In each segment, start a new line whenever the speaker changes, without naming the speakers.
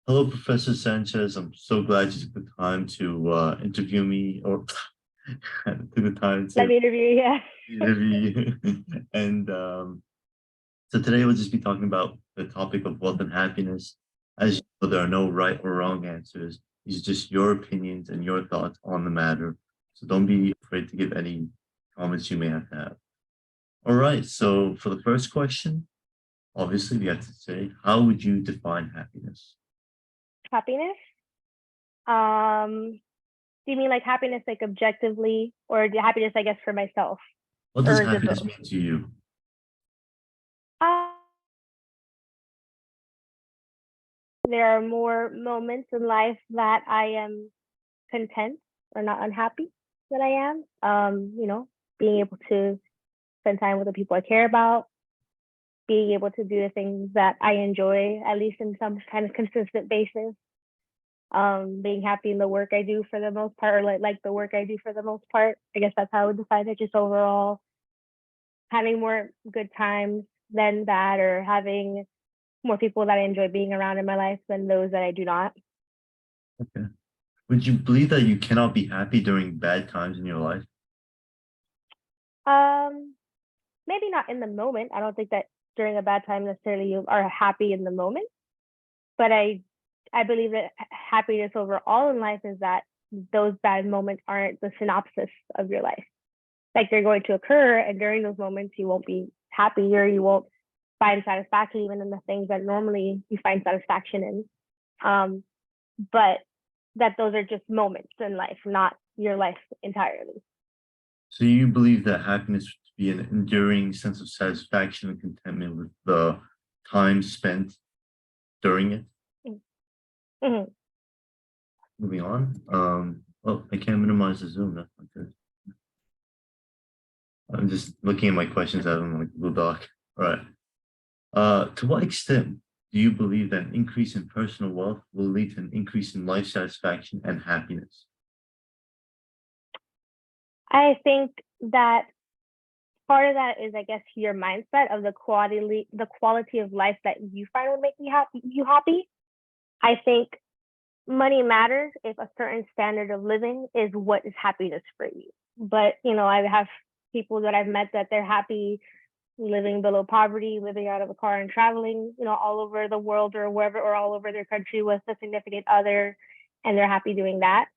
Hello, Professor Sanchez. I'm so glad you took the time to interview me or took the time
Let
to
me interview you. Yeah.
interview you. And so today we'll just be talking about the topic of wealth and happiness. As you know, there are no right or wrong answers. These are just your opinions and your thoughts on the matter. So don't be afraid to give any comments you may have to have. All right. So for the first question, obviously we have to say, how would you define happiness?
Happiness. Do you mean like happiness, like objectively, or the happiness, I guess, for myself,
What does
or is it
happiness
both?
mean to you?
Uh, there are more moments in life that I am content or not unhappy that I am. Being able to spend time with the people I care about, being able to do the things that I enjoy, at least in some kind of consistent basis. Being happy in the work I do for the most part, or like the work I do for the most part. I guess that's how I would define it. Just overall having more good times than bad, or having more people that I enjoy being around in my life than those that I do not.
Okay. Would you believe that you cannot be happy during bad times in your life?
Um, Maybe not in the moment. I don't think that during a bad time necessarily you are happy in the moment, but I believe that happiness overall in life is that those bad moments aren't the synopsis of your life. Like they're going to occur, and during those moments you won't be happy, or you won't find satisfaction even in the things that normally you find satisfaction in. But that those are just moments in life, not your life entirely.
So you believe that happiness would be an enduring sense of satisfaction and contentment with the time spent during it?
Mm-hmm.
Moving on. Oh, I can't minimize the Zoom. That's not good. I'm just looking at my questions out on my Google Doc. All right. To what extent do you believe that an increase in personal wealth will lead to an increase in life satisfaction and happiness?
I think that part of that is, I guess, your mindset of the quality of life that you find will make you happy. I think money matters if a certain standard of living is what is happiness for you. But I have people that I've met that they're happy living below poverty, living out of a car and traveling, all over the world or wherever, or all over their country with a significant other, and they're happy doing that.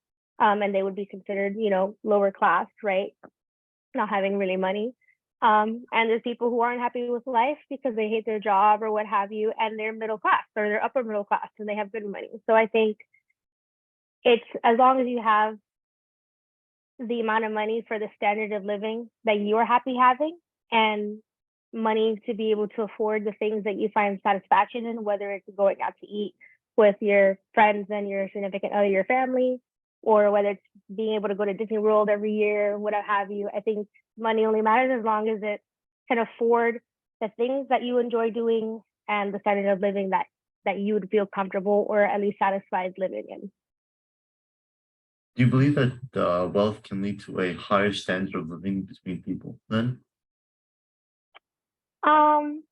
And they would be considered, lower class, right? Not having really money. And there's people who aren't happy with life because they hate their job or what have you, and they're middle class or they're upper middle class and they have good money. So I think it's as long as you have the amount of money for the standard of living that you are happy having, and money to be able to afford the things that you find satisfaction in, whether it's going out to eat with your friends and your significant other, your family, or whether it's being able to go to Disney World every year, what have you. I think money only matters as long as it can afford the things that you enjoy doing and the standard of living that you would feel comfortable or at least satisfied living in.
Do you believe that wealth can lead to a higher standard of living between people then?
Um,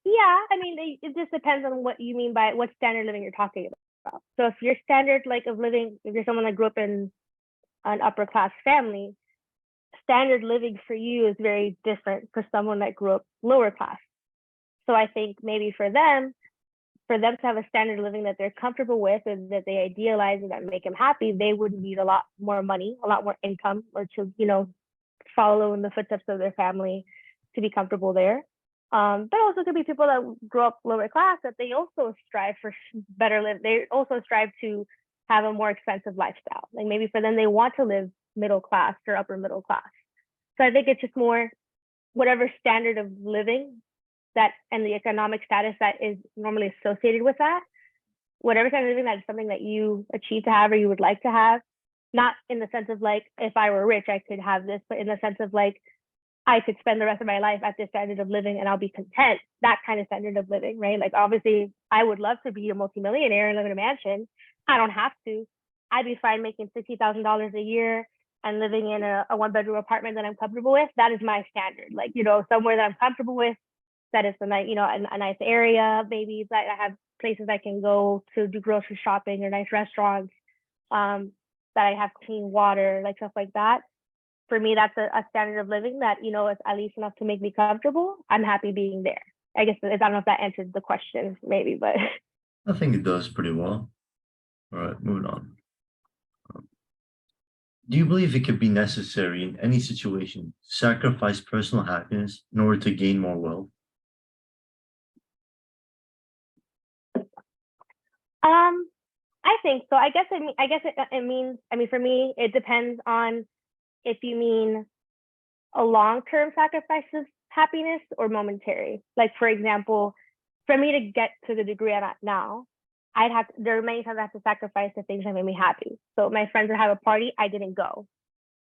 Yeah, I mean, it just depends on what you mean by what standard living you're talking about. So if your standard like of living, if you're someone that grew up in an upper class family, standard living for you is very different for someone that grew up lower class. So I think maybe for them to have a standard of living that they're comfortable with and that they idealize and that make them happy, they would need a lot more money, a lot more income, or to follow in the footsteps of their family to be comfortable there. But also could be people that grow up lower class that they also strive for better live. They also strive to have a more expensive lifestyle. Like maybe for them, they want to live middle class or upper middle class. So I think it's just more whatever standard of living that and the economic status that is normally associated with that. Whatever standard of living that is something that you achieve to have or you would like to have, not in the sense of like if I were rich I could have this, but in the sense of like I could spend the rest of my life at this standard of living and I'll be content. That kind of standard of living, right? Like obviously I would love to be a multimillionaire and live in a mansion. I don't have to. I'd be fine making $60,000 a year and living in a one-bedroom apartment that I'm comfortable with. That is my standard. Like, somewhere that I'm comfortable with, that it's a nice, a nice area. Maybe that I have places I can go to do grocery shopping or nice restaurants. That I have clean water, like stuff like that. For me, that's a standard of living that, is at least enough to make me comfortable. I'm happy being there. I guess I don't know if that answers the question, maybe, but
I think it does pretty well. All right, moving on. Do you believe it could be necessary in any situation to sacrifice personal happiness in order to gain more wealth?
I think so. I guess it means. I mean, for me, it depends on if you mean a long-term sacrifice of happiness or momentary. Like, for example, for me to get to the degree I'm at now, there are many times I have to sacrifice the things that make me happy. So my friends would have a party, I didn't go.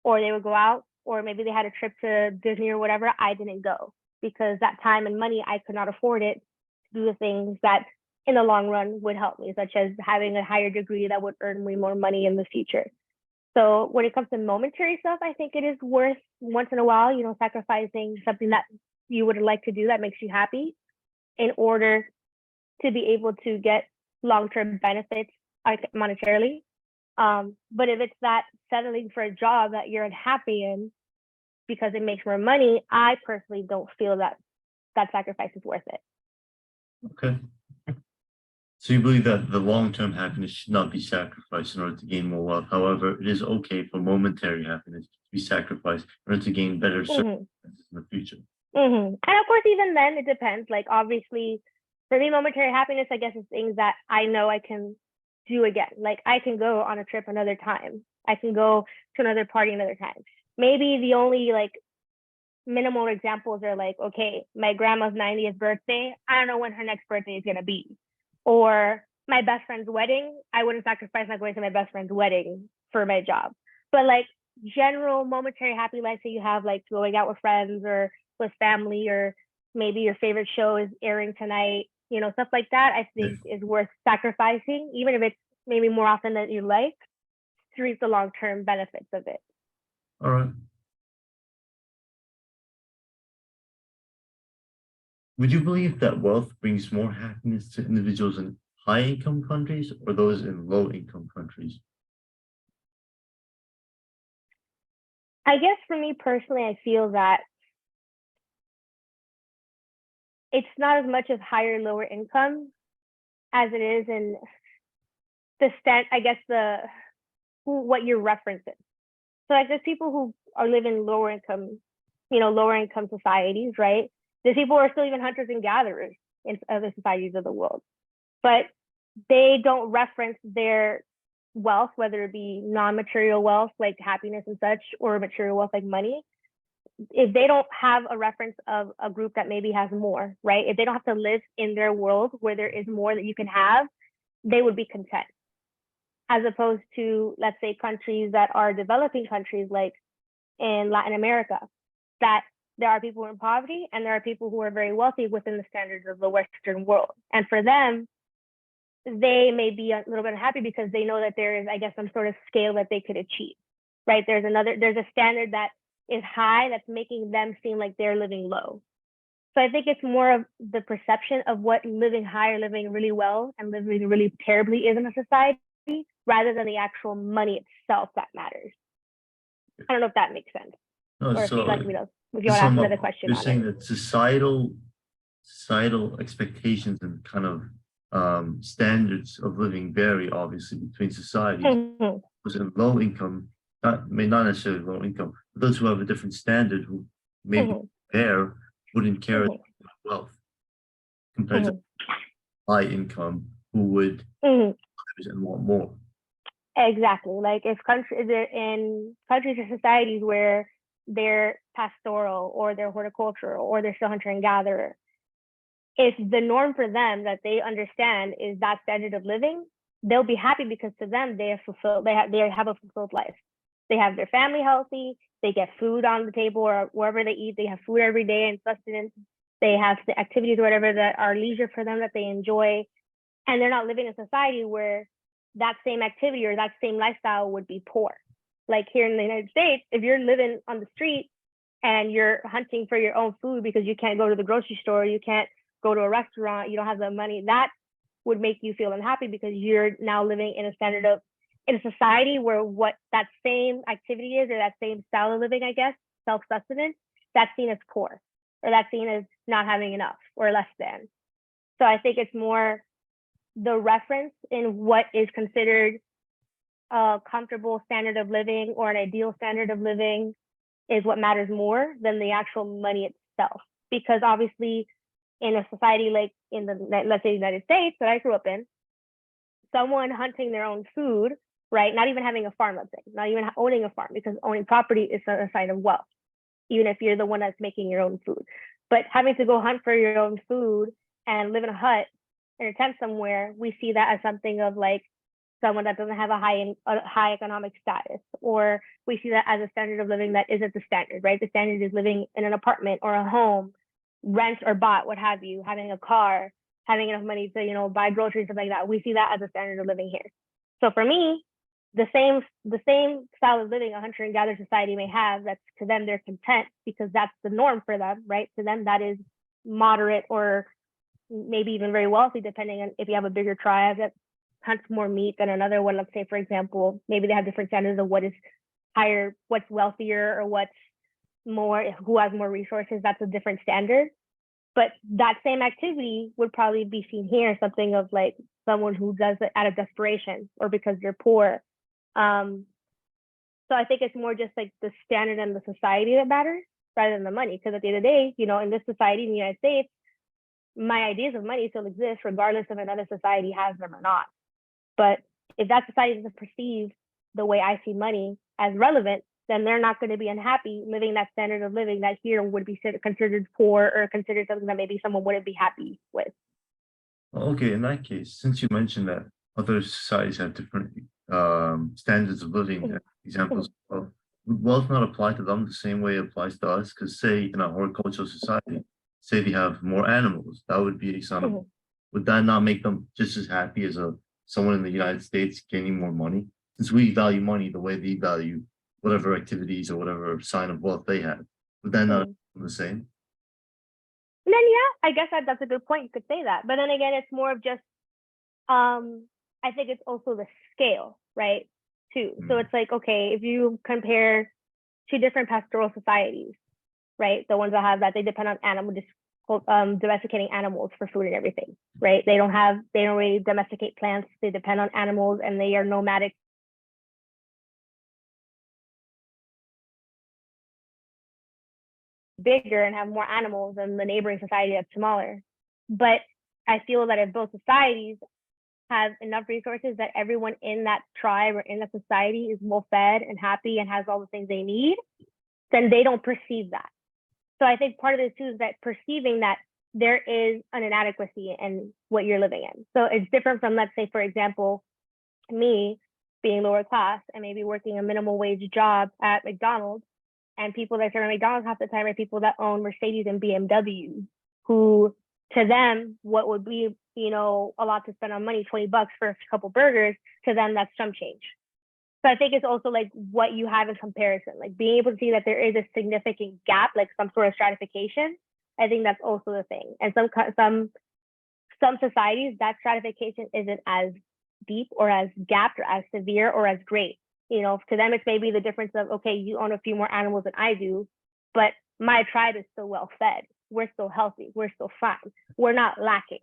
Or they would go out, or maybe they had a trip to Disney or whatever, I didn't go because that time and money, I could not afford it to do the things that in the long run would help me, such as having a higher degree that would earn me more money in the future. So when it comes to momentary stuff, I think it is worth once in a while, sacrificing something that you would like to do that makes you happy in order to be able to get long-term benefits monetarily. But if it's that settling for a job that you're unhappy in because it makes more money, I personally don't feel that sacrifice is worth it.
Okay. So you believe that the long-term happiness should not be sacrificed in order to gain more wealth. However, it is okay for momentary happiness to be sacrificed in order to gain better circumstances in the future.
And of course, even then, it depends. Like, obviously, for me, momentary happiness, I guess, is things that I know I can do again. Like, I can go on a trip another time. I can go to another party another time. Maybe the only minimal examples are okay, my grandma's 90th birthday. I don't know when her next birthday is gonna be. Or my best friend's wedding. I wouldn't sacrifice not going to my best friend's wedding for my job. But general momentary happy life that you have, going out with friends or with family, or maybe your favorite show is airing tonight, stuff like that, I think is worth sacrificing, even if it's maybe more often than you like, to reap the long-term benefits of it.
All right. Would you believe that wealth brings more happiness to individuals in high-income countries or those in low-income countries?
I guess for me personally, I feel that it's not as much of higher, lower income as it is in what you're referencing. So there's people who are living lower income societies, right? There's people who are still even hunters and gatherers in other societies of the world, but they don't reference their wealth, whether it be non-material wealth like happiness and such, or material wealth like money. If they don't have a reference of a group that maybe has more, right? If they don't have to live in their world where there is more that you can have, they would be content. As opposed to, let's say, countries that are developing countries like in Latin America, that there are people in poverty and there are people who are very wealthy within the standards of the Western world. And for them, they may be a little bit unhappy because they know that there is, I guess, some sort of scale that they could achieve, right? There's a standard that is high that's making them seem like they're living low. So I think it's more of the perception of what living high or living really well and living really terribly is in a society, rather than the actual money itself that matters. I don't know if that makes sense.
No,
Or if
so
you'd like me to, if you want to ask another question
you're
on
saying
it.
that societal expectations and kind of standards of living vary obviously between societies. Those in low income, not necessarily low income, but those who have a different standard who maybe there wouldn't care about wealth compared to high income who would and want more.
Exactly. Like if they're in countries or societies where they're pastoral or they're horticultural or they're still hunter and gatherer, if the norm for them that they understand is that standard of living, they'll be happy because to them they have a fulfilled life. They have their family healthy, they get food on the table or wherever they eat, they have food every day and sustenance. They have the activities or whatever that are leisure for them that they enjoy. And they're not living in a society where that same activity or that same lifestyle would be poor. Like here in the United States, if you're living on the street, and you're hunting for your own food because you can't go to the grocery store, you can't go to a restaurant, you don't have the money, that would make you feel unhappy because you're now living in a society where what that same activity is, or that same style of living, I guess, self-sustenance, that's seen as poor, or that's seen as not having enough or less than. So I think it's more the reference in what is considered a comfortable standard of living or an ideal standard of living is what matters more than the actual money itself. Because obviously, in a society like in the, let's say, the United States that I grew up in, someone hunting their own food, right? Not even having a farm, let's say, not even owning a farm, because owning property is a sign of wealth, even if you're the one that's making your own food. But having to go hunt for your own food and live in a hut in a tent somewhere, we see that as something of like someone that doesn't have a high economic status, or we see that as a standard of living that isn't the standard, right? The standard is living in an apartment or a home, rent or bought, what have you, having a car, having enough money to, buy groceries, stuff like that. We see that as a standard of living here. So for me, the same style of living a hunter and gatherer society may have, that's to them they're content because that's the norm for them, right? To them that is moderate or maybe even very wealthy, depending on if you have a bigger tribe that hunts more meat than another one. Let's say, for example, maybe they have different standards of what is higher, what's wealthier, or what's more, who has more resources. That's a different standard. But that same activity would probably be seen here, something of like someone who does it out of desperation or because they're poor. So I think it's more just like the standard and the society that matters rather than the money. Because at the end of the day, in this society in the United States, my ideas of money still exist regardless if another society has them or not. But if that society doesn't perceive the way I see money as relevant, then they're not going to be unhappy living that standard of living that here would be considered poor or considered something that maybe someone wouldn't be happy with.
Okay, in that case, since you mentioned that other societies have different standards of living, examples of, would wealth not apply to them the same way it applies to us? Because say in a horticultural society, say they have more animals, that would be a sign of, would that not make them just as happy as someone in the United States gaining more money? Since we value money the way they value whatever activities or whatever sign of wealth they have, would that not be the same?
And then yeah, I guess that's a good point. You could say that, but then again, it's more of just I think it's also the scale, right? Too. So it's like, okay, if you compare two different pastoral societies, right? The ones that have that, they depend on domesticating animals for food and everything, right? They don't really domesticate plants. They depend on animals and they are nomadic. Bigger and have more animals than the neighboring society that's smaller. But I feel that if both societies have enough resources that everyone in that tribe or in that society is well fed and happy and has all the things they need, then they don't perceive that. So I think part of this too is that perceiving that there is an inadequacy in what you're living in. So it's different from, let's say, for example, me being lower class and maybe working a minimum wage job at McDonald's, and people that serve at McDonald's half the time are people that own Mercedes and BMW, who to them, what would be, a lot to spend on money, $20 for a couple burgers, to them, that's some change. So I think it's also like what you have in comparison, like being able to see that there is a significant gap, like some sort of stratification. I think that's also the thing. And some societies, that stratification isn't as deep or as gapped or as severe or as great. To them, it's maybe the difference of, okay, you own a few more animals than I do, but my tribe is still well fed. We're still healthy. We're still fine. We're not lacking.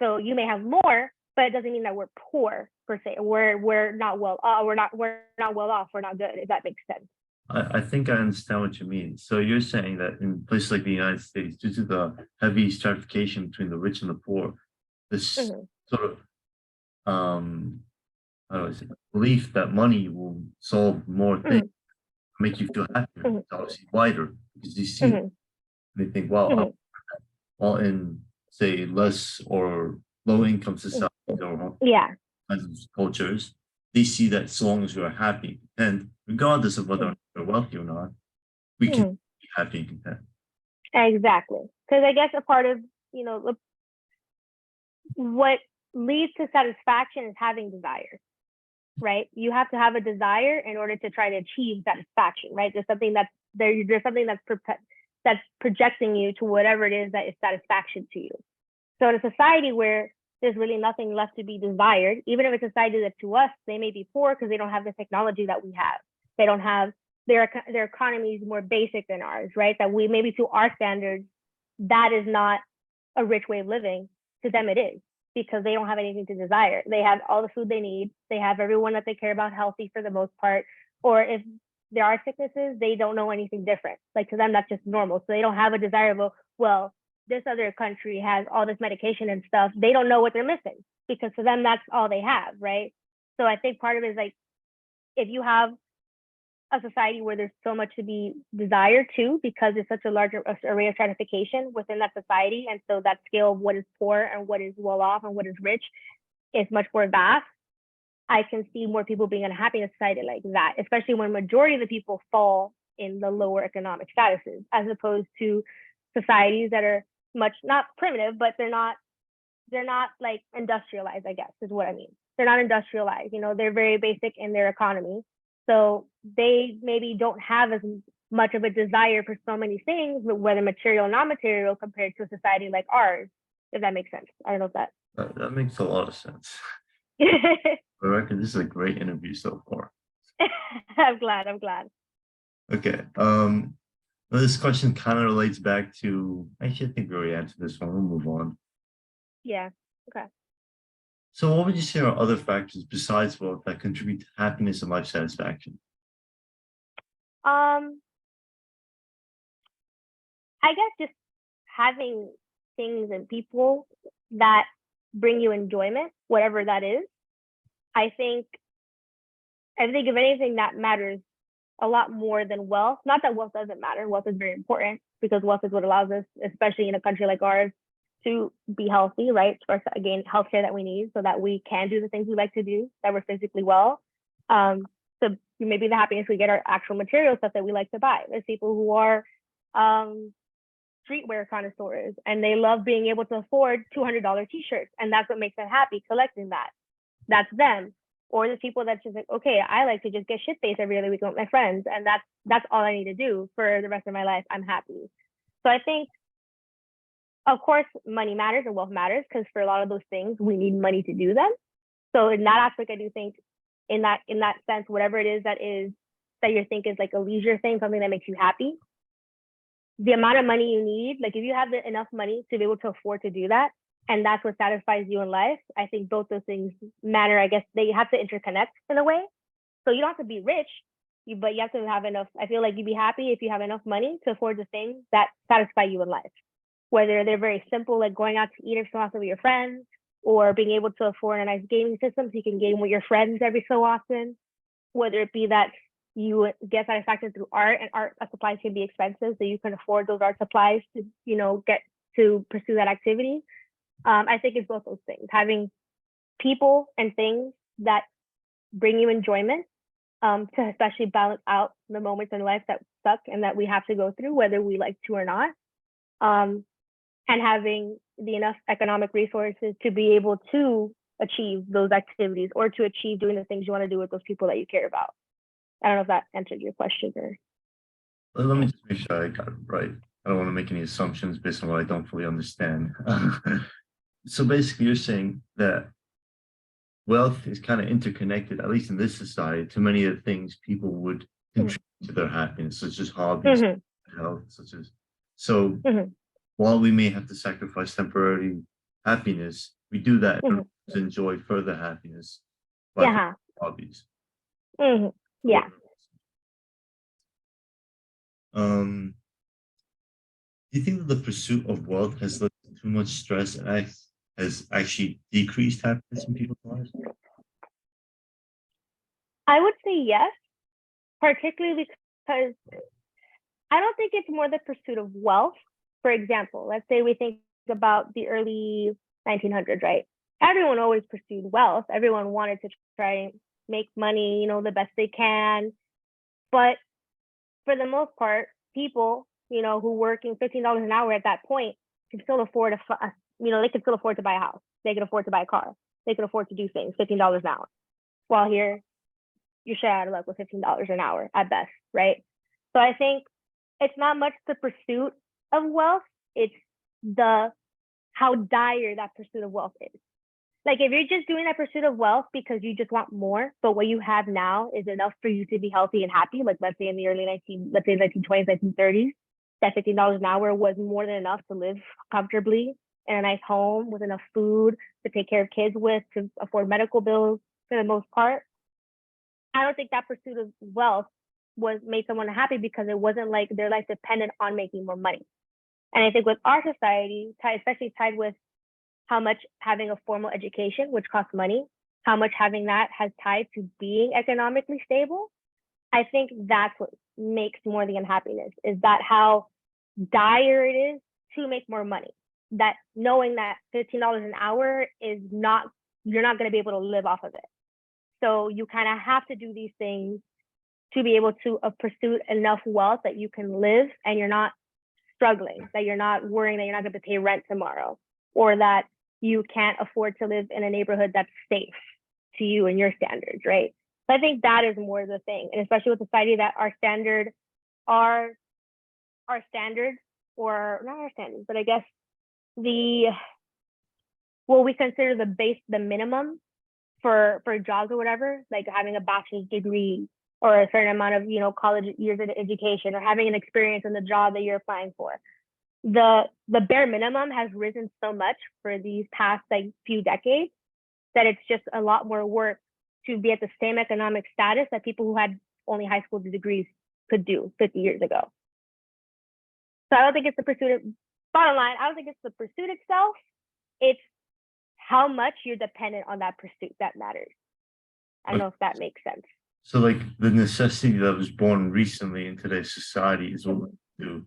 So you may have more, but it doesn't mean that we're poor per se. We're not well. We're not well off. We're not good. If that makes sense.
I think I understand what you mean. So you're saying that in places like the United States, due to the heavy stratification between the rich and the poor, this sort of how do I say, belief that money will solve more things, make you feel happier. It's obviously wider because you see, they think, well, while in say less or low income societies or kinds of cultures, they see that so long as we are happy and regardless of whether we're wealthy or not, we can be happy and content.
Exactly. Because I guess a part of, what leads to satisfaction is having desire, right? You have to have a desire in order to try to achieve satisfaction, right? There's something that's There's something that's projecting you to whatever it is that is satisfaction to you. So in a society where there's really nothing left to be desired, even if it's a society that to us, they may be poor because they don't have the technology that we have. They don't have their economy is more basic than ours, right? That we maybe to our standards, that is not a rich way of living. To them, it is because they don't have anything to desire. They have all the food they need. They have everyone that they care about healthy for the most part. Or if there are sicknesses, they don't know anything different. Like to them, that's just normal. So they don't have a desirable, well, this other country has all this medication and stuff. They don't know what they're missing because to them, that's all they have, right? So I think part of it is like, if you have a society where there's so much to be desired too, because there's such a large array of stratification within that society. And so that scale of what is poor and what is well off and what is rich is much more vast. I can see more people being unhappy in a society like that, especially when majority of the people fall in the lower economic statuses, as opposed to societies that are much not primitive, but they're not like industrialized, I guess is what I mean. They're not industrialized, they're very basic in their economy. So they maybe don't have as much of a desire for so many things, whether material or non-material, compared to a society like ours, if that makes sense. I don't know if that.
That makes a lot of sense. For the record, this is a great interview so far.
I'm glad.
Okay. This question kind of relates back to, actually, I think we already answered this one. We'll move on.
Yeah. Okay.
So what would you say are other factors besides wealth that contribute to happiness and life satisfaction?
I guess just having things and people that bring you enjoyment, whatever that is. I think if anything that matters a lot more than wealth, not that wealth doesn't matter, wealth is very important because wealth is what allows us, especially in a country like ours, to be healthy, right? Or again, healthcare that we need so that we can do the things we like to do, that we're physically well. So maybe the happiness we get are actual material stuff that we like to buy. There's people who are streetwear connoisseurs and they love being able to afford $200 t-shirts, and that's what makes them happy, collecting that. That's them. Or the people that's just like, okay, I like to just get shit-faced every other week with my friends, and that's all I need to do for the rest of my life. I'm happy. So I think, of course, money matters and wealth matters, because for a lot of those things, we need money to do them. So in that aspect, I do think in that sense, whatever it is that you think is like a leisure thing, something that makes you happy, the amount of money you need, like if you have enough money to be able to afford to do that, and that's what satisfies you in life, I think both those things matter. I guess they have to interconnect in a way. So you don't have to be rich, but you have to have enough. I feel like you'd be happy if you have enough money to afford the things that satisfy you in life, whether they're very simple, like going out to eat or so often with your friends, or being able to afford a nice gaming system so you can game with your friends every so often, whether it be that you get satisfaction through art, and art supplies can be expensive, so you can afford those art supplies to, get to pursue that activity. I think it's both those things, having people and things that bring you enjoyment, to especially balance out the moments in life that suck and that we have to go through, whether we like to or not, and having the enough economic resources to be able to achieve those activities or to achieve doing the things you want to do with those people that you care about. I don't know if that answered your question or.
Let me just make sure I got it right. I don't want to make any assumptions based on what I don't fully understand. So basically, you're saying that wealth is kind of interconnected, at least in this society, to many of the things people would contribute to their happiness, such as hobbies, health, such as. So while we may have to sacrifice temporary happiness, we do that in order to enjoy further happiness by hobbies.
Yeah.
Do you think that the pursuit of wealth has led to too much stress and has actually decreased happiness in people's lives?
I would say yes, particularly because I don't think it's more the pursuit of wealth. For example, let's say we think about the early 1900s, right? Everyone always pursued wealth. Everyone wanted to try and make money, the best they can. But for the most part, people, who working $15 an hour at that point can still afford they can still afford to buy a house. They can afford to buy a car. They can afford to do things, $15 an hour. While here, you're shut out of luck with $15 an hour at best, right? So I think it's not much the pursuit of wealth, it's the how dire that pursuit of wealth is. Like if you're just doing that pursuit of wealth because you just want more, but what you have now is enough for you to be healthy and happy, like let's say in the early 1920s, 1930s, that $15 an hour was more than enough to live comfortably in a nice home with enough food to take care of kids with, to afford medical bills for the most part. I don't think that pursuit of wealth was made someone happy because it wasn't like their life depended on making more money. And I think with our society, especially tied with how much having a formal education, which costs money, how much having that has tied to being economically stable, I think that's what makes more the unhappiness, is that how dire it is to make more money. That knowing that $15 an hour is not, you're not going to be able to live off of it. So you kind of have to do these things to be able to pursue enough wealth that you can live and you're not struggling, that you're not worrying that you're not going to pay rent tomorrow, or that you can't afford to live in a neighborhood that's safe to you and your standards, right? So I think that is more the thing, and especially with society that our standards, or not our standards, but I guess what we consider the minimum for jobs or whatever, like having a bachelor's degree or a certain amount of college years of education or having an experience in the job that you're applying for. The bare minimum has risen so much for these past few decades that it's just a lot more work to be at the same economic status that people who had only high school degrees could do 50 years ago. So I don't think it's the pursuit of, bottom line, I don't think it's the pursuit itself. It's how much you're dependent on that pursuit that matters. I don't know if that makes sense.
So like the necessity that was born recently in today's society is what we do.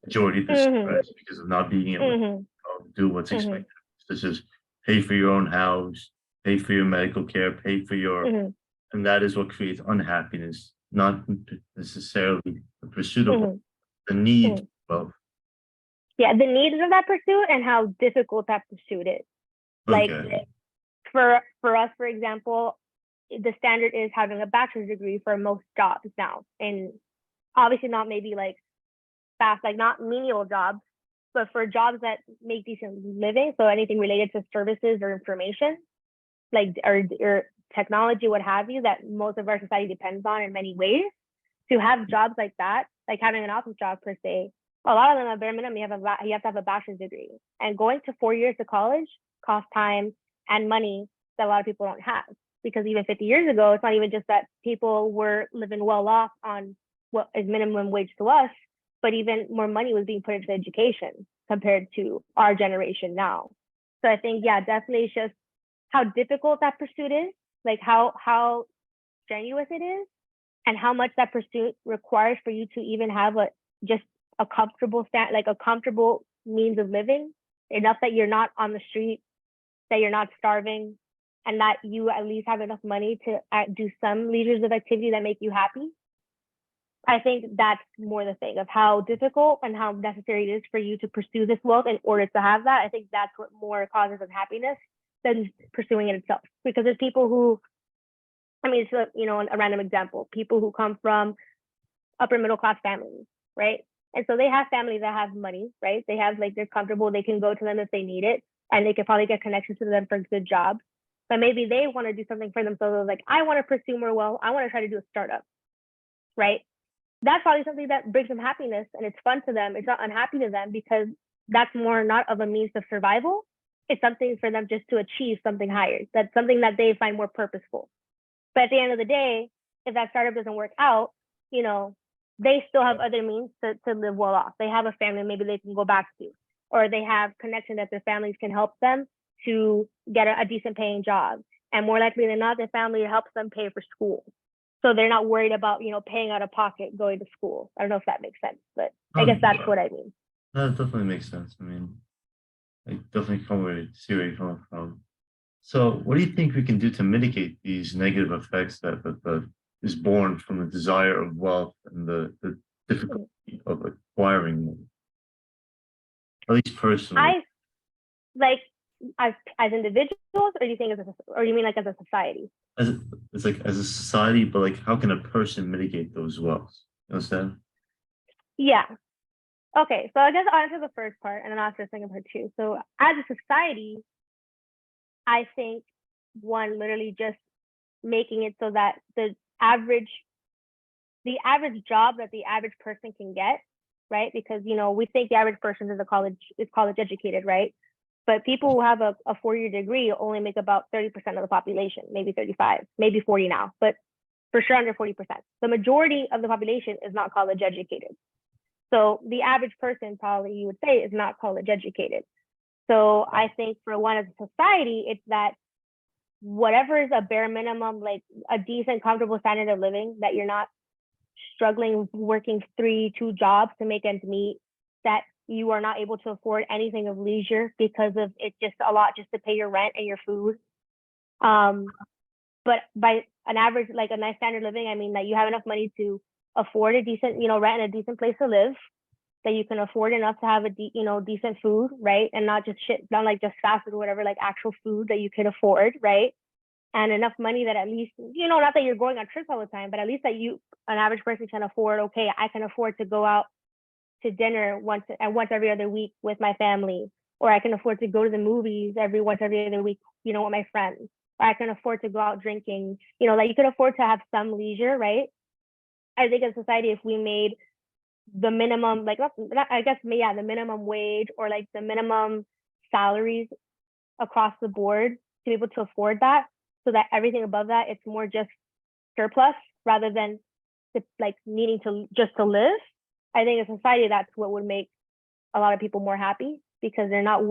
Majority of the stress because of not being able to do what's expected, such as pay for your own house, pay for your medical care, pay for your, and that is what creates unhappiness, not necessarily the pursuit of the need of.
Yeah, the needs of that pursuit and how difficult that pursuit is. Like for us, for example, the standard is having a bachelor's degree for most jobs now, and obviously not maybe like fast, like not menial jobs, but for jobs that make decent living. So anything related to services or information, like or technology, what have you, that most of our society depends on in many ways. To have jobs like that, like having an office job per se, a lot of them at bare minimum you have to have a bachelor's degree, and going to 4 years to college costs time and money that a lot of people don't have. Because even 50 years ago, it's not even just that people were living well off on what is minimum wage to us, but even more money was being put into education compared to our generation now. So I think, yeah, definitely it's just how difficult that pursuit is, like how strenuous it is, and how much that pursuit requires for you to even have a comfortable a comfortable means of living, enough that you're not on the street, that you're not starving, and that you at least have enough money to do some leisures of activity that make you happy. I think that's more the thing of how difficult and how necessary it is for you to pursue this wealth in order to have that. I think that's what more causes unhappiness than pursuing it itself. Because there's people who, I mean, it's a random example, people who come from upper middle class families, right? And so they have families that have money, right? They have they're comfortable, they can go to them if they need it, and they can probably get connections to them for good jobs. But maybe they want to do something for themselves. Like, I want to pursue more wealth. I want to try to do a startup, right? That's probably something that brings them happiness and it's fun to them. It's not unhappy to them because that's more not of a means of survival. It's something for them just to achieve something higher. That's something that they find more purposeful. But at the end of the day, if that startup doesn't work out, they still have other means to live well off. They have a family maybe they can go back to, or they have connection that their families can help them to get a decent paying job. And more likely than not, their family helps them pay for school. So they're not worried about, paying out of pocket going to school. I don't know if that makes sense, but I guess that's what I mean.
That definitely makes sense. I mean, I definitely see where you're coming from. So what do you think we can do to mitigate these negative effects that is born from the desire of wealth and the difficulty of acquiring money? At least personally.
As individuals, or do you think or you mean as a society?
As a society, but how can a person mitigate those wealths? You understand?
Yeah. Okay. So I guess I'll answer the first part and then I'll answer the second part too. So as a society, I think one literally just making it so that average the average job that the average person can get, right? Because we think the average person is college educated, right? But people who have a 4-year degree only make about 30% of the population, maybe 35, maybe 40 now, but for sure under 40%. The majority of the population is not college educated. So the average person probably you would say is not college educated. So I think for one as a society, it's that whatever is a bare minimum, like a decent, comfortable standard of living, that you're not struggling working 2 jobs to make ends meet, that you are not able to afford anything of leisure because of it's just a lot just to pay your rent and your food. But by an average, like a nice standard living, I mean that you have enough money to afford a decent, rent and a decent place to live, that you can afford enough to have a decent food, right? And not just shit, not like just fast food or whatever, like actual food that you can afford, right? And enough money that at least, not that you're going on trips all the time, but at least that an average person can afford, okay, I can afford to go out to dinner once every other week with my family, or I can afford to go to the movies once every other week, with my friends, or I can afford to go out drinking, like you can afford to have some leisure, right? I think as a society, if we made the minimum, like I guess, yeah, the minimum wage or like the minimum salaries across the board to be able to afford that, so that everything above that, it's more just surplus rather than like needing to just to live. I think in society, that's what would make a lot of people more happy, because they're not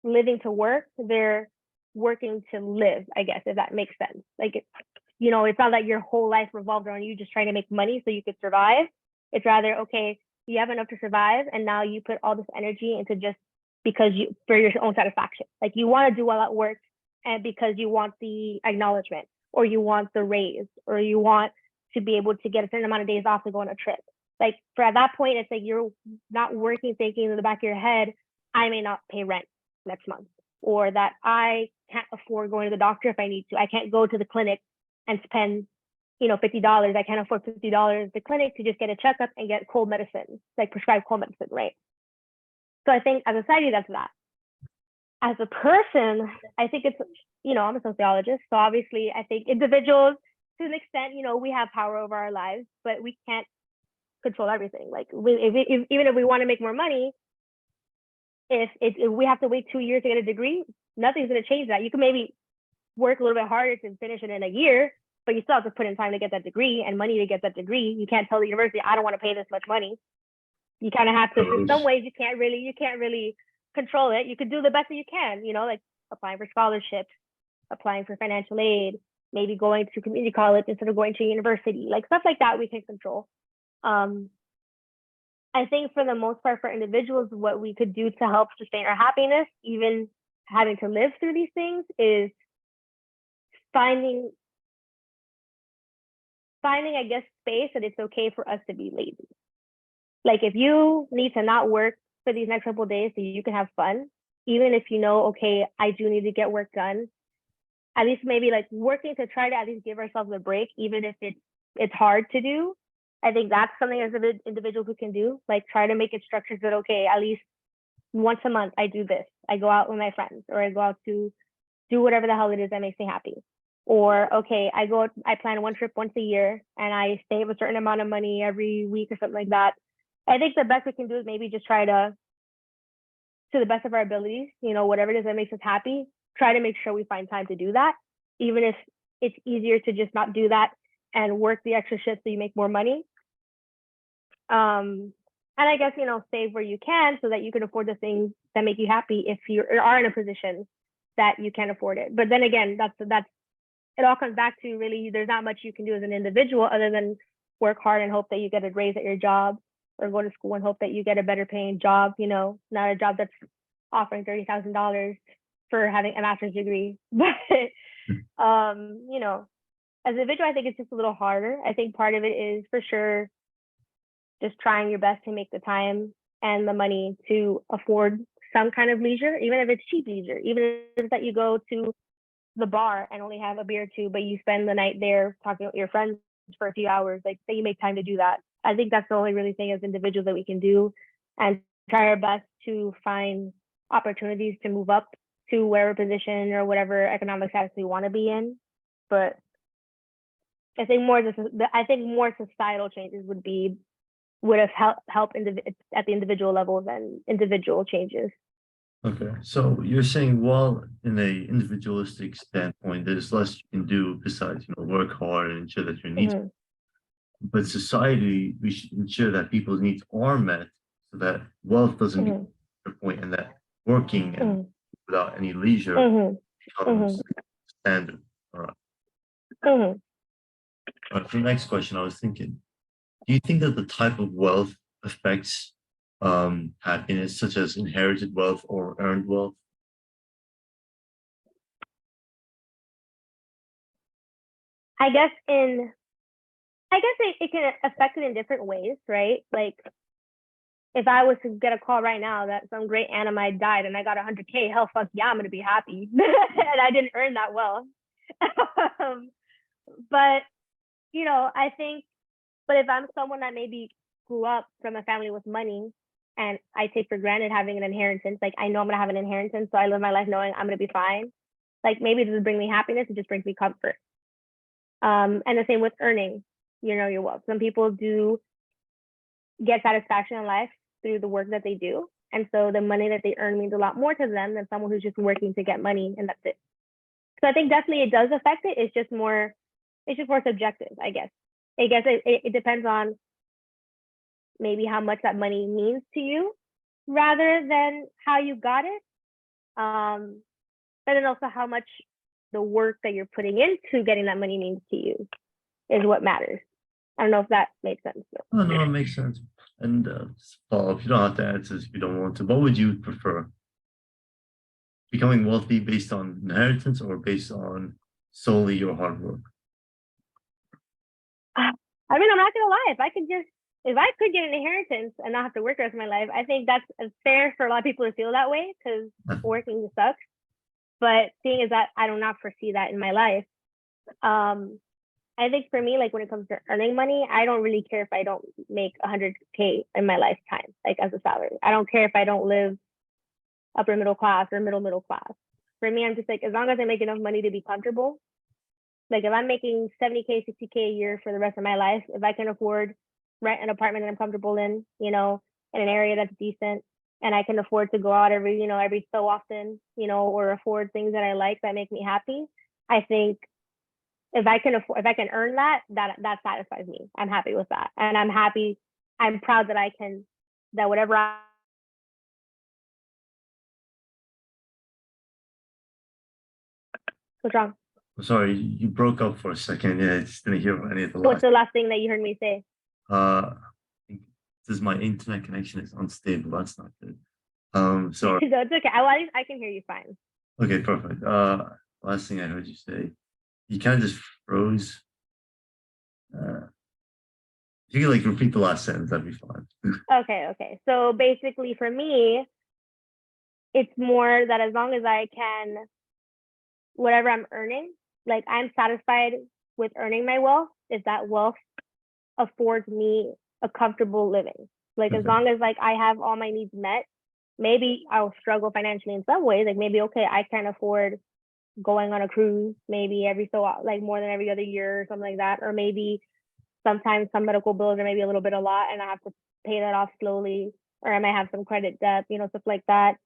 living to work, they're working to live, I guess, if that makes sense. Like, it's not that your whole life revolved around you just trying to make money so you could survive. It's rather, okay, you have enough to survive, and now you put all this energy into just for your own satisfaction. Like, you want to do all that work, and because you want the acknowledgement, or you want the raise, or you want to be able to get a certain amount of days off to go on a trip. Like, for at that point, it's like you're not working thinking in the back of your head, I may not pay rent next month, or that I can't afford going to the doctor if I need to. I can't go to the clinic and spend, $50. I can't afford $50 at the clinic to just get a checkup and get cold medicine, like prescribed cold medicine, right? So I think as a society, that's that. As a person, I think it's, I'm a sociologist. So obviously, I think individuals, to an extent, we have power over our lives, but we can't control everything. Like, even if we want to make more money, if we have to wait 2 years to get a degree, nothing's going to change that. You can maybe work a little bit harder to finish it in a year, but you still have to put in time to get that degree and money to get that degree. You can't tell the university, I don't want to pay this much money. You kind of have to, in some ways, you can't really control it. You could do the best that you can, like applying for scholarships, applying for financial aid, maybe going to community college instead of going to university, like stuff like that we can control. I think for the most part, for individuals, what we could do to help sustain our happiness, even having to live through these things, is finding, I guess, space that it's okay for us to be lazy. Like, if you need to not work for these next couple of days so you can have fun, even if okay, I do need to get work done, at least maybe like working to try to at least give ourselves a break, even if it's hard to do. I think that's something as an individual who can do, like try to make it structured that, okay, at least once a month I do this. I go out with my friends, or I go out to do whatever the hell it is that makes me happy. Or, okay, I plan one trip once a year and I save a certain amount of money every week or something like that. I think the best we can do is maybe just try to the best of our abilities, whatever it is that makes us happy, try to make sure we find time to do that, even if it's easier to just not do that and work the extra shifts so you make more money. And I guess, save where you can so that you can afford the things that make you happy if you are in a position that you can't afford it. But then again, that's it all comes back to, really, there's not much you can do as an individual other than work hard and hope that you get a raise at your job, or go to school and hope that you get a better paying job, not a job that's offering $30,000 for having a master's degree. But, as an individual, I think it's just a little harder. I think part of it is for sure just trying your best to make the time and the money to afford some kind of leisure, even if it's cheap leisure, even if it's that you go to the bar and only have a beer or two, but you spend the night there talking with your friends for a few hours, like that you make time to do that. I think that's the only really thing as individuals that we can do, and try our best to find opportunities to move up to whatever position or whatever economic status we want to be in. But I think more societal changes would have helped at the individual level than individual changes.
Okay, so you're saying, well, in a individualistic standpoint, there's less you can do besides, work hard and ensure that your needs.
Mm-hmm.
But society, we should ensure that people's needs are met, so that wealth doesn't
Mm-hmm.
become a point, and that working and
Mm-hmm.
without any leisure
Mm-hmm.
becomes standard. All right.
Mm-hmm.
For the next question, I was thinking, do you think that the type of wealth affects happiness, such as inherited wealth or earned wealth?
I guess it can affect it in different ways, right? Like if I was to get a call right now that some great aunt of mine died and I got 100K, hell fuck yeah, I'm gonna be happy. And I didn't earn that wealth. But I think, but if I'm someone that maybe grew up from a family with money and I take for granted having an inheritance, like I know I'm gonna have an inheritance, so I live my life knowing I'm gonna be fine. Like maybe it doesn't bring me happiness, it just brings me comfort. And the same with earning, your wealth. Some people do get satisfaction in life through the work that they do. And so the money that they earn means a lot more to them than someone who's just working to get money and that's it. So I think definitely it does affect it. It's just more subjective, I guess. I guess it depends on maybe how much that money means to you rather than how you got it. But then also how much the work that you're putting into getting that money means to you is what matters. I don't know if that makes sense.
Oh, no, it makes sense. And follow up, you don't have to answer if you don't want to. What would you prefer? Becoming wealthy based on inheritance or based on solely your hard work?
I mean, I'm not gonna lie. If I could get an inheritance and not have to work the rest of my life, I think that's fair for a lot of people to feel that way because working sucks. But seeing is that I do not foresee that in my life. I think for me, like when it comes to earning money, I don't really care if I don't make 100K in my lifetime, like as a salary. I don't care if I don't live upper middle class or middle class. For me, I'm just like, as long as I make enough money to be comfortable, like if I'm making 70K, 60K a year for the rest of my life, if I can afford rent an apartment that I'm comfortable in, in an area that's decent, and I can afford to go out every so often, or afford things that I like that make me happy, I think if I can earn that satisfies me. I'm happy with that. And I'm proud that that whatever what's wrong?
Sorry, you broke up for a second. Yeah, I just didn't hear any of the
What's
last.
the last thing that you heard me say?
I think this is my internet connection is unstable. That's not good. Sorry.
No, it's okay. At least I can hear you fine.
Okay, perfect. Last thing I heard you say, you kind of just froze. If you could repeat the last sentence, that'd be fine.
Okay. So basically for me, it's more that as long as I can, whatever I'm earning, like I'm satisfied with earning my wealth, if that wealth affords me a comfortable living. Like as long as I have all my needs met, maybe I'll struggle financially in some ways. Like maybe, okay, I can't afford going on a cruise, maybe more than every other year or something like that. Or maybe sometimes some medical bills are maybe a little bit a lot and I have to pay that off slowly, or I might have some credit debt, stuff like that.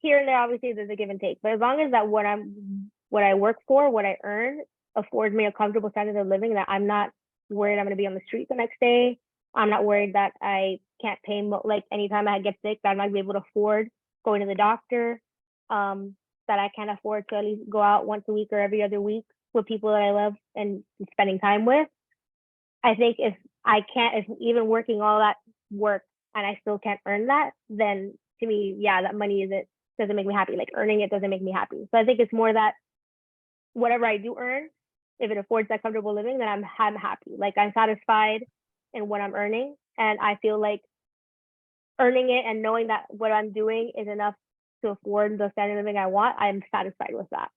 Here and there, obviously there's a give and take, but as long as that what I work for, what I earn affords me a comfortable standard of living, that I'm not worried I'm going to be on the street the next day. I'm not worried that I can't pay, anytime I get sick, that I'm not going to be able to afford going to the doctor, that I can't afford to at least go out once a week or every other week with people that I love and spending time with. I think if even working all that work and I still can't earn that, then to me, yeah, that money doesn't make me happy. Like earning it doesn't make me happy. So I think it's more that whatever I do earn, if it affords that comfortable living, then I'm happy. Like I'm satisfied in what I'm earning. And I feel like earning it and knowing that what I'm doing is enough to afford the standard of living I want, I'm satisfied with that.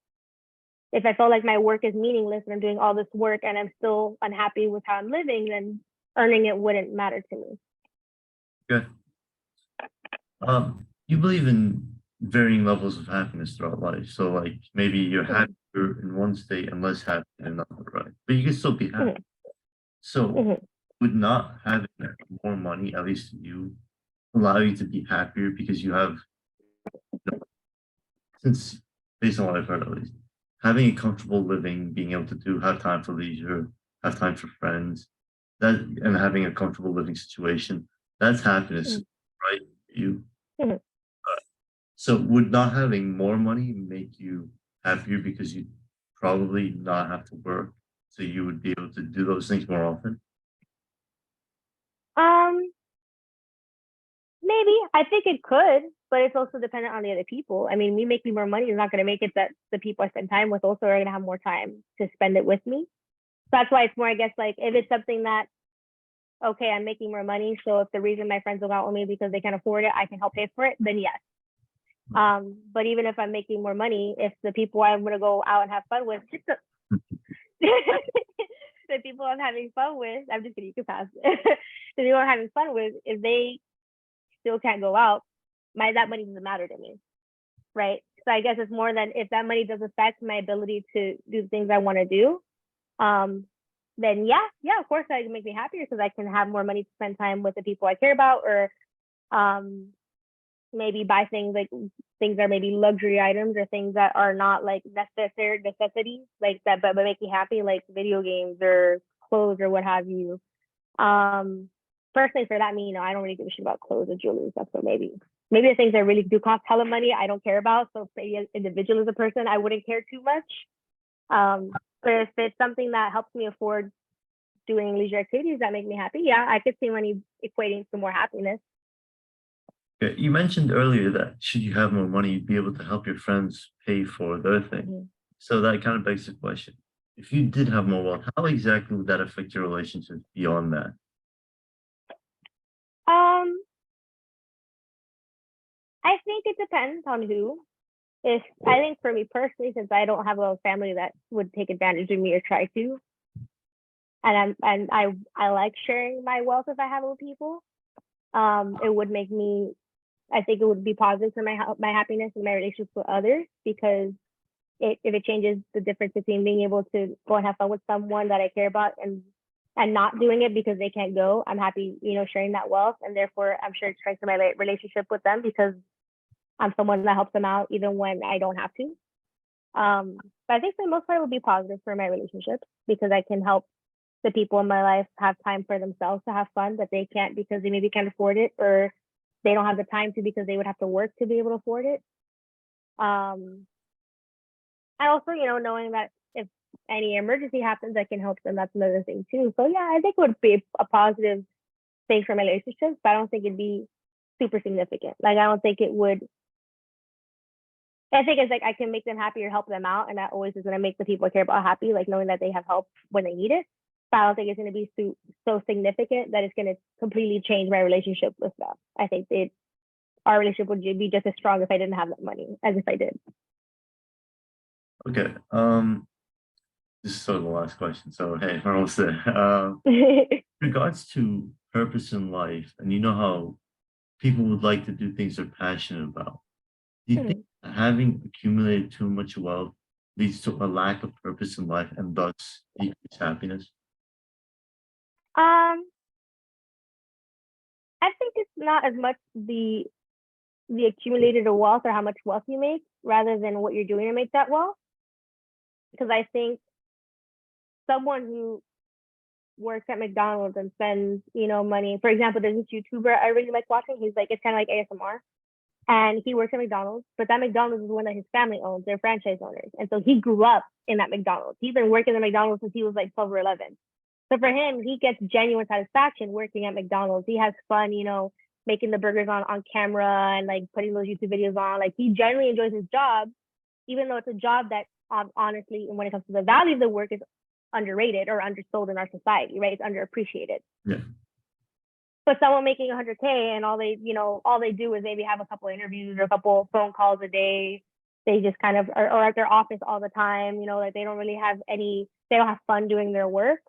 If I felt like my work is meaningless and I'm doing all this work and I'm still unhappy with how I'm living, then earning it wouldn't matter to me.
Okay. You believe in varying levels of happiness throughout life. So like maybe you're
Mhm,
happier in one state and less happy in another, right? But you can still be happy.
mhm,
So
mhm.
would not having more money, at least you, allow you to be happier because you have, since based on what I've heard at least, having a comfortable living, being able to have time for leisure, have time for friends, that and having a comfortable living situation, that's happiness,
Mhm,
right? You
mhm.
So would not having more money make you happier because you probably not have to work, so you would be able to do those things more often?
Um, Maybe. I think it could, but it's also dependent on the other people. I mean, me making more money is not going to make it that the people I spend time with also are going to have more time to spend it with me. So that's why it's more, I guess, like if it's something that, okay, I'm making more money. So if the reason my friends will go out with me because they can afford it, I can help pay for it, then yes. But even if I'm making more money, if the people I'm going to go out and have fun with, the people I'm having fun with, I'm just kidding, you can pass. The people I'm having fun with, if they still can't go out, that money doesn't matter to me, right? So I guess it's more than if that money does affect my ability to do the things I want to do, um, then yeah, of course that can make me happier because I can have more money to spend time with the people I care about, or um, maybe buy things like things that are maybe luxury items or things that are not like necessary necessities, like that, but make me happy, like video games or clothes or what have you. Um, Personally, for that, me, I don't really give a shit about clothes or jewelry and stuff. So maybe the things that really do cost hella money, I don't care about. So maybe as an individual as a person, I wouldn't care too much. But if it's something that helps me afford doing leisure activities that make me happy, yeah, I could see money equating to more happiness.
Yeah, you mentioned earlier that should you have more money, you'd be able to help your friends pay for their thing.
Mhm.
So that kind of begs the question. If you did have more wealth, how exactly would that affect your relationships beyond that?
Um, I think it depends on who. If I think for me personally, since I don't have a family that would take advantage of me or try to, and I like sharing my wealth if I have it with people. It would make me. I think it would be positive for my happiness and my relationships with others because if it changes the difference between being able to go and have fun with someone that I care about and not doing it because they can't go. I'm happy, sharing that wealth, and therefore I'm sure it strengthens my relationship with them because I'm someone that helps them out even when I don't have to. But I think for the most part, it would be positive for my relationships because I can help the people in my life have time for themselves to have fun that they can't because they maybe can't afford it, or they don't have the time to because they would have to work to be able to afford it. Um, and also, knowing that if any emergency happens, I can help them. That's another thing too. So yeah, I think it would be a positive thing for my relationships, but I don't think it'd be super significant. Like I don't think it would. I think it's like I can make them happy or help them out, and that always is going to make the people I care about happy, like knowing that they have help when they need it. But I don't think it's going to be so significant that it's going to completely change my relationship with them. I think our relationship would be just as strong if I didn't have that money as if I did.
Okay. This is sort of the last question. So hey, we're almost there. Regards to purpose in life, and you know how people would like to do things they're passionate about. Do you think having accumulated too much wealth leads to a lack of purpose in life and thus decreased happiness?
um, I think it's not as much the accumulated wealth or how much wealth you make, rather than what you're doing to make that wealth. Because I think someone who works at McDonald's and spends, money. For example, there's this YouTuber I really like watching. He's like, it's kind of like ASMR. And he works at McDonald's, but that McDonald's is one that his family owns. They're franchise owners. And so he grew up in that McDonald's. He's been working at McDonald's since he was like 12 or 11. So for him, he gets genuine satisfaction working at McDonald's. He has fun, making the burgers on camera and like putting those YouTube videos on. Like he genuinely enjoys his job, even though it's a job that honestly, when it comes to the value of the work, is underrated or undersold in our society, right? It's underappreciated.
Yeah.
But someone making 100K and all they do is maybe have a couple interviews or a couple phone calls a day. they just kind of are at their office all the time, like they don't really have they don't have fun doing their work,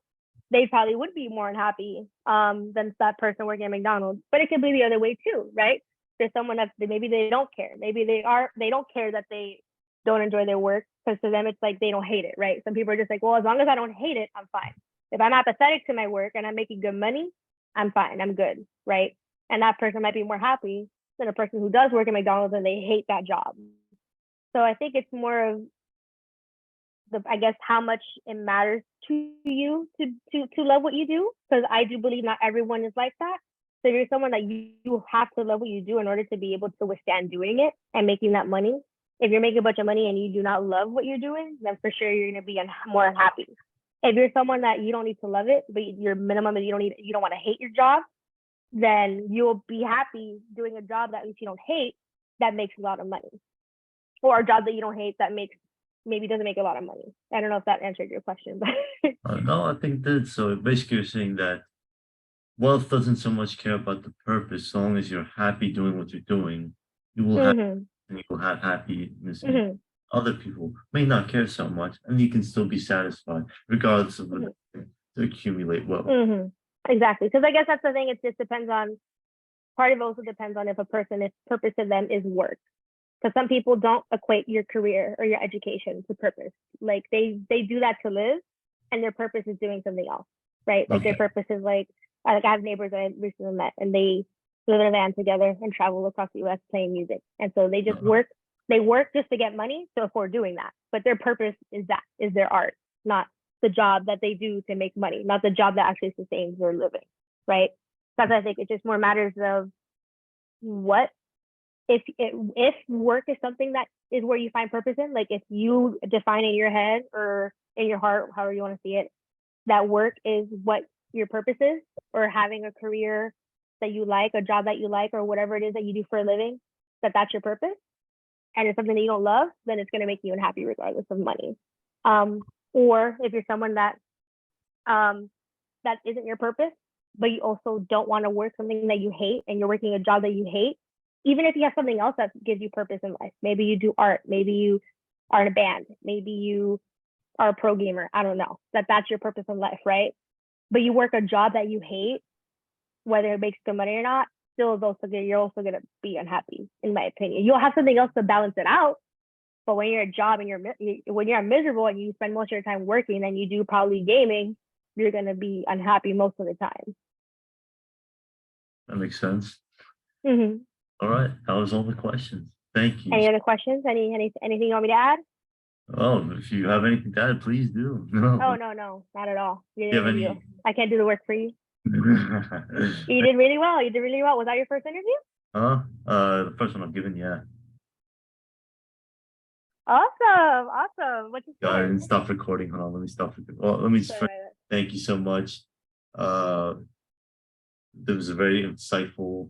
they probably would be more unhappy than that person working at McDonald's. But it could be the other way too, right? There's someone that maybe they don't care. Maybe they don't care that they don't enjoy their work, because to them it's like they don't hate it, right? Some people are just like, well, as long as I don't hate it, I'm fine. If I'm apathetic to my work and I'm making good money, I'm fine. I'm good, right? And that person might be more happy than a person who does work at McDonald's and they hate that job. So I think it's more of I guess how much it matters to you to love what you do, because I do believe not everyone is like that. So if you're someone that you have to love what you do in order to be able to withstand doing it and making that money. If you're making a bunch of money and you do not love what you're doing, then for sure you're going to be more unhappy. If you're someone that you don't need to love it, but your minimum is you don't want to hate your job, then you'll be happy doing a job that at least you don't hate, that makes a lot of money, or a job that you don't hate that maybe doesn't make a lot of money. I don't know if that answered your question, but
No, I think that so. Basically, you're saying that wealth doesn't so much care about the purpose. So long as you're happy doing what you're doing, you will have
mm-hmm,
and you will have happiness.
mm-hmm,
Other people may not care so much, and you can still be satisfied, regardless of the to accumulate wealth.
mm-hmm. Exactly. Because I guess that's the thing. It just depends on, part of it also depends on if purpose to them is work. Because some people don't equate your career or your education to purpose. Like they do that to live, and their purpose is doing something else, right? Like their purpose is I have neighbors that I recently met, and they live in a van together and travel across the U.S. playing music, and so they just work. They work just to get money to afford doing that, but their purpose is their art, not the job that they do to make money, not the job that actually sustains their living, right? Because I think it just more matters of what if work is something that is where you find purpose in, like if you define in your head or in your heart, however you want to see it, that work is what your purpose is, or having a career that you like, a job that you like, or whatever it is that you do for a living, that's your purpose, and it's something that you don't love, then it's going to make you unhappy regardless of money. Or if you're someone that that isn't your purpose, but you also don't want to work something that you hate, and you're working a job that you hate, even if you have something else that gives you purpose in life, maybe you do art, maybe you are in a band, maybe you are a pro gamer, I don't know, that's your purpose in life, right? But you work a job that you hate, whether it makes good money or not, you're also going to be unhappy, in my opinion. You'll have something else to balance it out, but when you're a job and when you're miserable and you spend most of your time working and you do probably gaming, you're going to be unhappy most of the time.
That makes sense.
Mm-hmm.
All right, that was all the questions. Thank you.
Any other questions? Anything you want me to add?
Oh, if you have anything to add, please do. No.
Oh, no, not at all.
You have any?
I can't do the work for you. You did really well. Was that your first interview?
The first one I've given, yeah.
Awesome. What's your story?
And stop recording. Hold on, let me stop recording. Well, let me just thank you so much. That was a very insightful